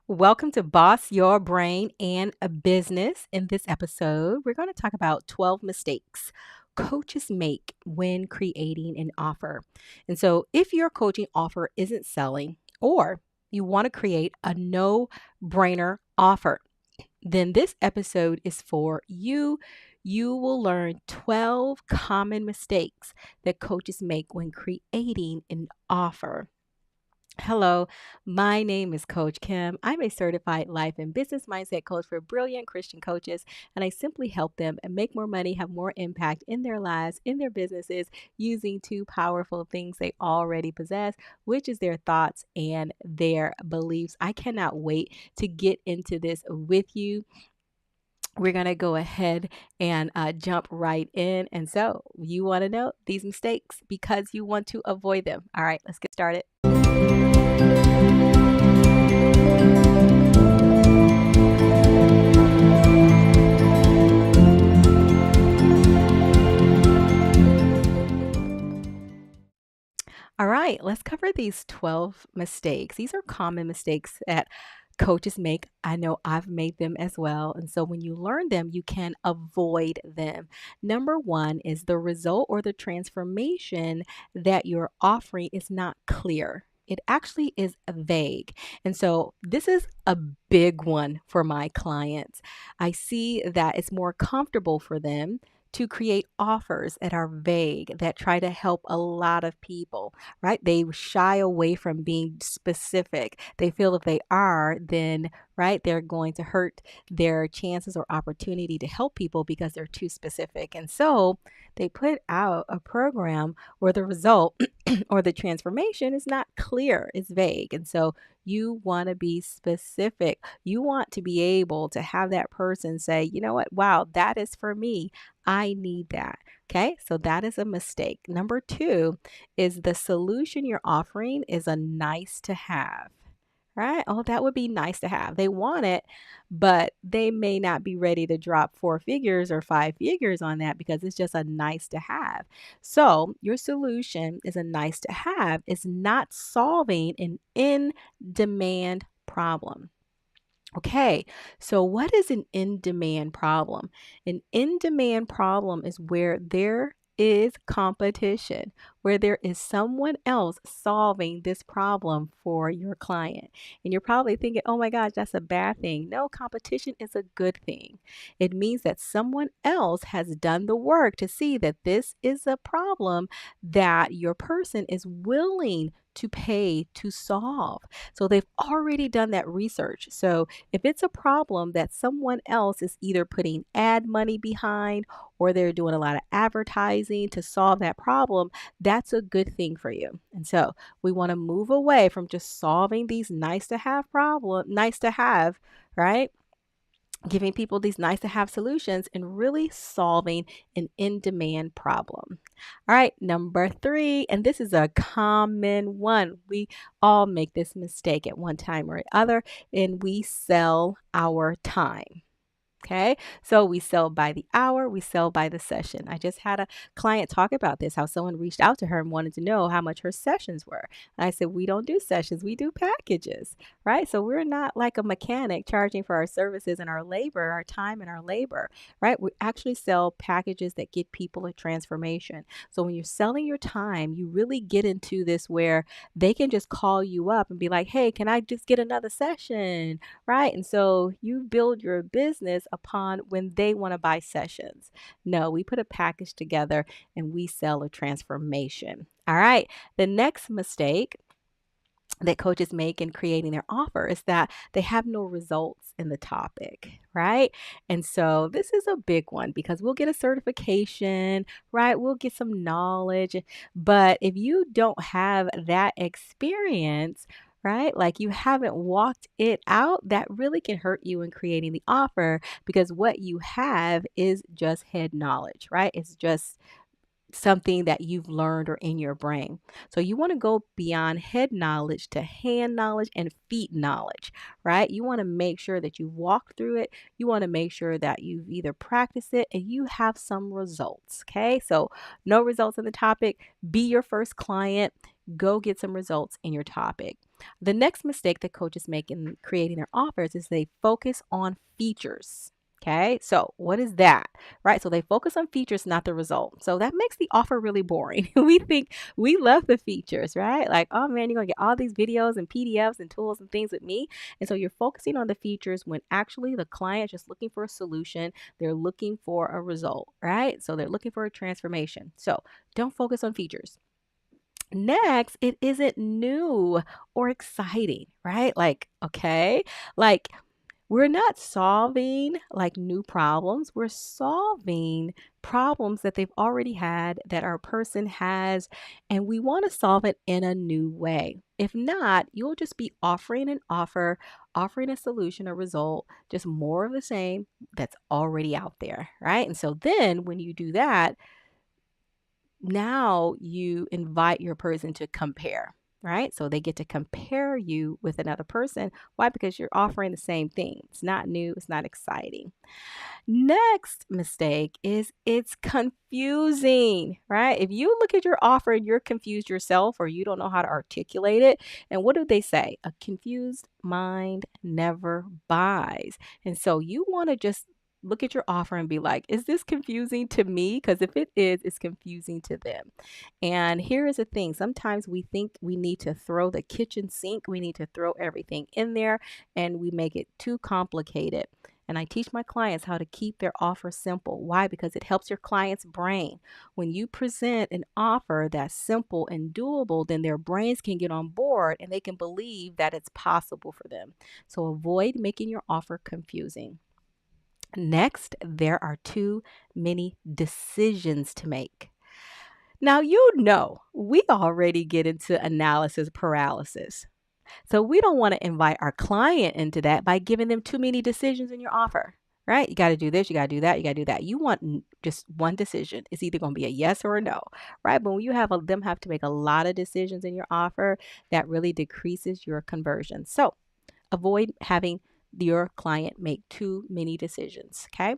Welcome to Boss Your Brain and a Business. In this episode, we're going to talk about 12 mistakes coaches make when creating an offer. And so, if your coaching offer isn't selling or you want to create a no brainer offer, then this episode is for you. You will learn 12 common mistakes that coaches make when creating an offer. Hello, my name is Coach Kim. I'm a certified life and business mindset coach for brilliant Christian coaches, and I simply help them make more money, have more impact in their lives, in their businesses, using two powerful things they already possess, which is their thoughts and their beliefs. I cannot wait to get into this with you. We're going to go ahead and jump right in. And so, you want to know these mistakes because you want to avoid them. All right, let's get started. All right, let's cover these 12 mistakes. These are common mistakes that coaches make. I know I've made them as well. And so when you learn them, you can avoid them. Number one is the result or the transformation that you're offering is not clear. It actually is vague. And so this is a big one for my clients. I see that it's more comfortable for them to create offers that are vague, that try to help a lot of people, right? They shy away from being specific. They feel if they are, then, right, they're going to hurt their chances or opportunity to help people because they're too specific. And so they put out a program where the result or the transformation is not clear, it's vague. And so you want to be specific. You want to be able to have that person say, you know what, wow, that is for me. I need that. Okay, so that is a mistake. Number two is the solution you're offering is a nice to have, right? Oh, that would be nice to have. They want it, but they may not be ready to drop four figures or five figures on that because it's just a nice to have. So, your solution is a nice to have, is not solving an in demand problem. Okay, so what is an in demand problem? An in demand problem is where there is competition, where there is someone else solving this problem for your client. And you're probably thinking, oh my gosh, that's a bad thing. No, competition is a good thing. It means that someone else has done the work to see that this is a problem that your person is willing to pay to solve. So they've already done that research. So if it's a problem that someone else is either putting ad money behind or they're doing a lot of advertising to solve that problem, that's a good thing for you. And so we want to move away from just solving these nice to have, right? Giving people these nice to have solutions and really solving an in demand problem. All right, number three, and this is a common one. We all make this mistake at one time or other, and we sell our time. Okay, so we sell by the hour, we sell by the session. I just had a client talk about this, how someone reached out to her and wanted to know how much her sessions were. And I said, we don't do sessions, we do packages, right? So we're not like a mechanic charging for our services and our labor, our time and our labor, right? We actually sell packages that get people a transformation. So when you're selling your time, you really get into this where they can just call you up and be like, hey, can I just get another session? Right? And so you build your business upon when they want to buy sessions. No, we put a package together and we sell a transformation. All right. The next mistake that coaches make in creating their offer is that they have no results in the topic, right? And so this is a big one because we'll get a certification, right? We'll get some knowledge, but if you don't have that experience, right? Like you haven't walked it out, that really can hurt you in creating the offer because what you have is just head knowledge, right? It's just something that you've learned or in your brain. So you want to go beyond head knowledge to hand knowledge and feet knowledge, right? You want to make sure that you walk through it. You want to make sure that you've either practiced it and you have some results, okay? So no results in the topic, be your first client, go get some results in your topic. The next mistake that coaches make in creating their offers is they focus on features. Okay, so what is that? Right, so they focus on features, not the result. So that makes the offer really boring. We think we love the features, right? Like, oh man, you're gonna get all these videos and PDFs and tools and things with me. And so you're focusing on the features when actually the client's just looking for a solution. They're looking for a result, right? So they're looking for a transformation. So don't focus on features. Next, it isn't new or exciting, right? Like, okay, like we're not solving like new problems. We're solving problems that they've already had that our person has, and we want to solve it in a new way. If not, you'll just be offering an offer, offering a solution, a result, just more of the same that's already out there, right? And so then when you do that, now you invite your person to compare, right? So they get to compare you with another person. Why? Because you're offering the same thing. It's not new, it's not exciting. Next mistake is it's confusing, right? If you look at your offer and you're confused yourself or you don't know how to articulate it, and what do they say? A confused mind never buys. And so you want to just look at your offer and be like, is this confusing to me? Because if it is, it's confusing to them. And here is the thing, sometimes we think we need to throw the kitchen sink, we need to throw everything in there, and we make it too complicated. And I teach my clients how to keep their offer simple. Why? Because it helps your client's brain. When you present an offer that's simple and doable, then their brains can get on board and they can believe that it's possible for them. So avoid making your offer confusing. Next, there are too many decisions to make. Now, we already get into analysis paralysis. So we don't want to invite our client into that by giving them too many decisions in your offer, right? You got to do this, you got to do that, you got to do that. You want just one decision. It's either going to be a yes or a no, right? But when you have them have to make a lot of decisions in your offer, that really decreases your conversion. So avoid having your client make too many decisions, okay?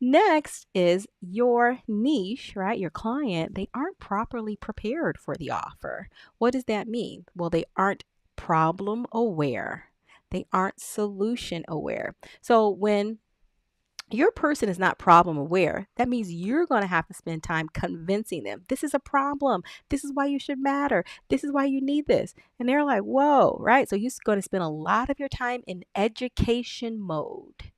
Next is your niche, right? Your client, they aren't properly prepared for the offer. What does that mean? Well, they aren't problem aware. They aren't solution aware. So when your person is not problem aware, that means you're going to have to spend time convincing them this is a problem. This is why you should matter. This is why you need this. And they're like, whoa, right? So you're going to spend a lot of your time in education mode,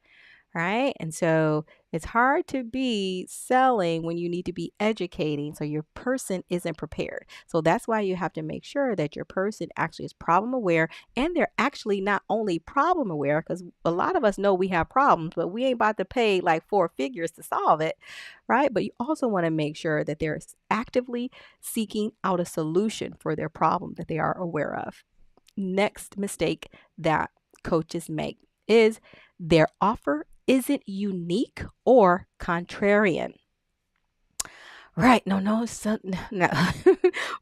right? And so it's hard to be selling when you need to be educating. So your person isn't prepared. So that's why you have to make sure that your person actually is problem aware and they're actually not only problem aware, because a lot of us know we have problems, but we ain't about to pay like four figures to solve it, right? But you also want to make sure that they're actively seeking out a solution for their problem that they are aware of. Next mistake that coaches make is their offer isn't unique or contrarian. Right. No, no.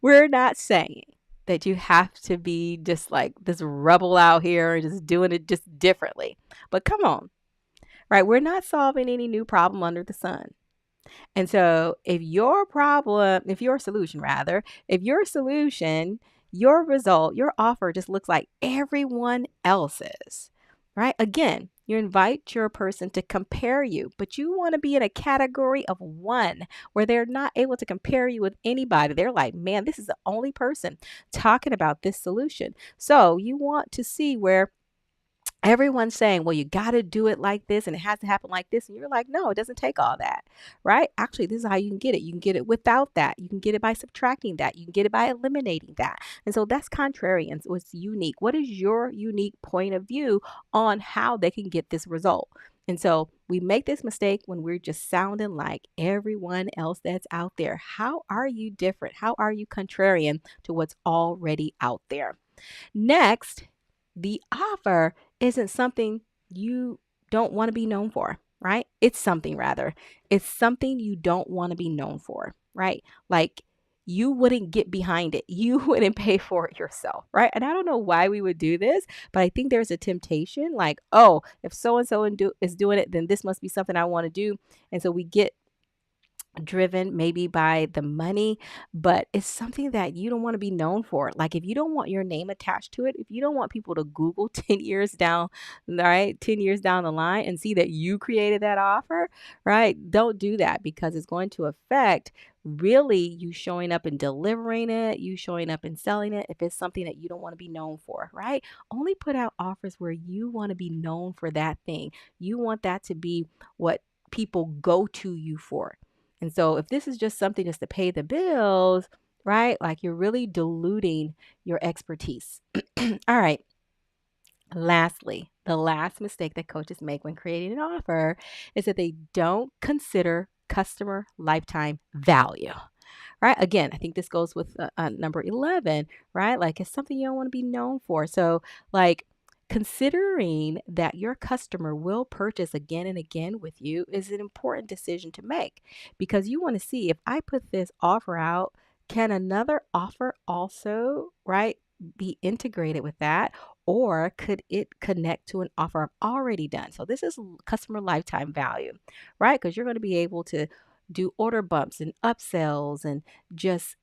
We're not saying that you have to be just like this rebel out here and just doing it just differently. But come on, right? We're not solving any new problem under the sun. And so if your solution rather, if your solution, your result, your offer just looks like everyone else's, right? Again, you invite your person to compare you, but you want to be in a category of one where they're not able to compare you with anybody. They're like, man, this is the only person talking about this solution. So you want to see where everyone's saying, well, you got to do it like this and it has to happen like this. And you're like, no, it doesn't take all that, right? Actually, this is how you can get it. You can get it without that. You can get it by subtracting that. You can get it by eliminating that. And so that's contrarian. So it's unique. What is your unique point of view on how they can get this result? And so we make this mistake when we're just sounding like everyone else that's out there. How are you different? How are you contrarian to what's already out there? Next, the offer isn't something you don't want to be known for, right? It's something rather. It's something you don't want to be known for, right? Like you wouldn't get behind it. You wouldn't pay for it yourself, right? And I don't know why we would do this, but I think there's a temptation like, oh, if so and so is doing it, then this must be something I want to do. And so we get driven maybe by the money, but it's something that you don't want to be known for. Like if you don't want your name attached to it, if you don't want people to Google 10 years down, right? 10 years down the line and see that you created that offer, right? Don't do that because it's going to affect really you showing up and delivering it, you showing up and selling it if it's something that you don't want to be known for, right? Only put out offers where you want to be known for that thing. You want that to be what people go to you for. And so if this is just something just to pay the bills, right? Like you're really diluting your expertise. All right. Lastly, the last mistake that coaches make when creating an offer is that they don't consider customer lifetime value, right? Again, I think this goes with number 11, right? Like it's something you don't want to be known for. So, like, considering that your customer will purchase again and again with you is an important decision to make because you want to see if I put this offer out, can another offer also, right, be integrated with that? Or could it connect to an offer I've already done? So, this is customer lifetime value, right? Because you're going to be able to do order bumps and upsells and just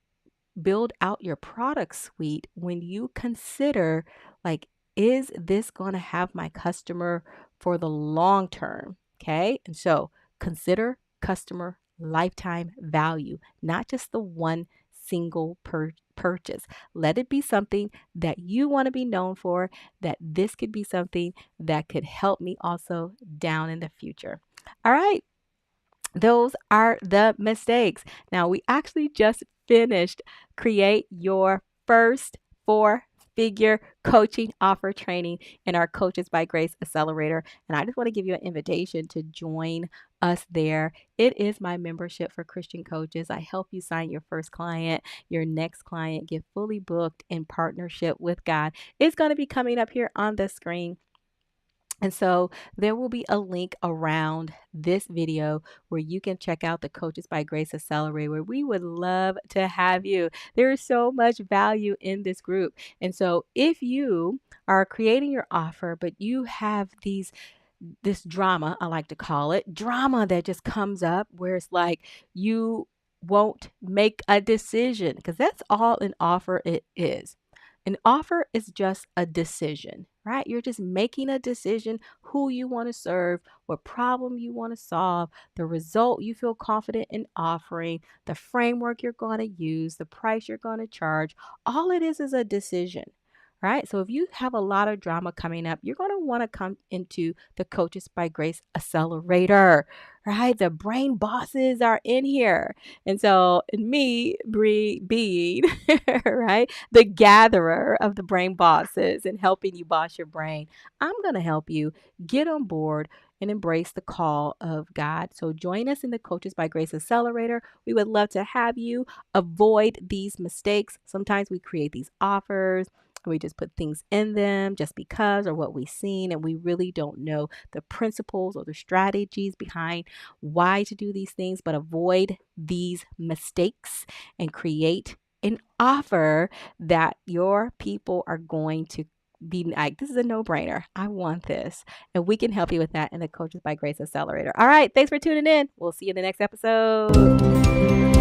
build out your product suite when you consider like is this going to have my customer for the long term, okay? And so consider customer lifetime value, not just the one single purchase. Let it be something that you want to be known for, that this could be something that could help me also down in the future. All right, those are the mistakes. Now, we actually just finished create your first four-figure coaching offer training in our Coaches by Grace Accelerator. And I just want to give you an invitation to join us there. It is my membership for Christian coaches. I help you sign your first client, your next client, get fully booked in partnership with God. It's going to be coming up here on the screen. And so there will be a link around this video where you can check out the Coaches by Grace Accelerator, where we would love to have you. There is so much value in this group. And so if you are creating your offer, but you have this drama, I like to call it, drama that just comes up where it's like you won't make a decision because that's all an offer it is. An offer is just a decision, right? You're just making a decision who you want to serve, what problem you want to solve, the result you feel confident in offering, the framework you're going to use, the price you're going to charge. All it is a decision, right? So if you have a lot of drama coming up, you're going to want to come into the Coaches by Grace Accelerator, right? The brain bosses are in here. And so me being, right, the gatherer of the brain bosses and helping you boss your brain, I'm going to help you get on board and embrace the call of God. So join us in the Coaches by Grace Accelerator. We would love to have you. Avoid these mistakes. Sometimes we create these offers. We just put things in them just because or what we've seen, and we really don't know the principles or the strategies behind why to do these things, but avoid these mistakes and create an offer that your people are going to be like, this is a no-brainer. I want this. And we can help you with that in the Coaches by Grace Accelerator. All right. Thanks for tuning in. We'll see you in the next episode.